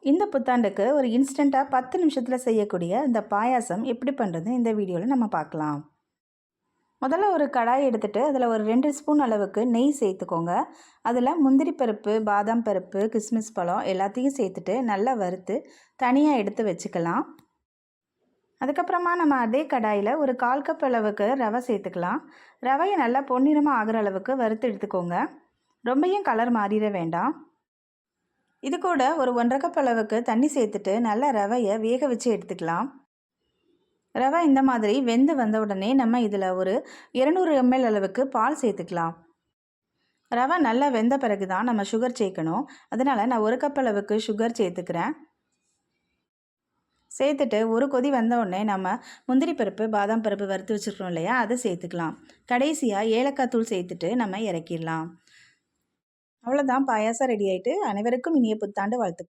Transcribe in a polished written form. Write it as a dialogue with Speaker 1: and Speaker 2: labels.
Speaker 1: இந்த புத்தாண்டுக்கு ஒரு இன்ஸ்டண்ட்டாக 10 நிமிஷத்தில் செய்யக்கூடிய இந்த பாயாசம் எப்படி பண்ணுறது இந்த வீடியோவில் நம்ம பார்க்கலாம். முதல்ல ஒரு கடாய் எடுத்துகிட்டு அதில் ஒரு 2 ஸ்பூன் அளவுக்கு நெய் சேர்த்துக்கோங்க. அதில் முந்திரி பருப்பு, பாதாம் பருப்பு, கிஸ்மிஸ் பழம் எல்லாத்தையும் சேர்த்துட்டு நல்லா வறுத்து தனியாக எடுத்து வச்சுக்கலாம். அதுக்கப்புறமா நம்ம அதே கடாயில் ஒரு 1/4 கப் அளவுக்கு ரவை சேர்த்துக்கலாம். ரவையை நல்லா பொன்னிறமாக ஆகிற அளவுக்கு வறுத்து எடுத்துக்கோங்க. ரொம்பவும் கலர் மாறிட வேண்டாம். இது கூட ஒரு 1/2 கப் அளவுக்கு தண்ணி சேர்த்துட்டு நல்லா ரவையை வேக வச்சு எடுத்துக்கலாம். ரவை இந்த மாதிரி வெந்து வந்த உடனே நம்ம இதில் ஒரு 200 ml அளவுக்கு பால் சேர்த்துக்கலாம். ரவை நல்லா வெந்த பிறகு தான் நம்ம சுகர் சேர்க்கணும். அதனால் நான் 1 கப் அளவுக்கு சுகர் சேர்த்துக்கிறேன். சேர்த்துட்டு ஒரு கொதி வந்த உடனே நம்ம முந்திரி பருப்பு, பாதாம் பருப்பு வறுத்து வச்சுருக்கோம் இல்லையா, அதை சேர்த்துக்கலாம். கடைசியாக ஏலக்காய் தூள் சேர்த்துட்டு நம்ம இறக்கிடலாம். அவ்வளோதான், பாயாசம் ரெடி ஆகிட்டு. அனைவருக்கும் இனிய புத்தாண்டு வாழ்த்து.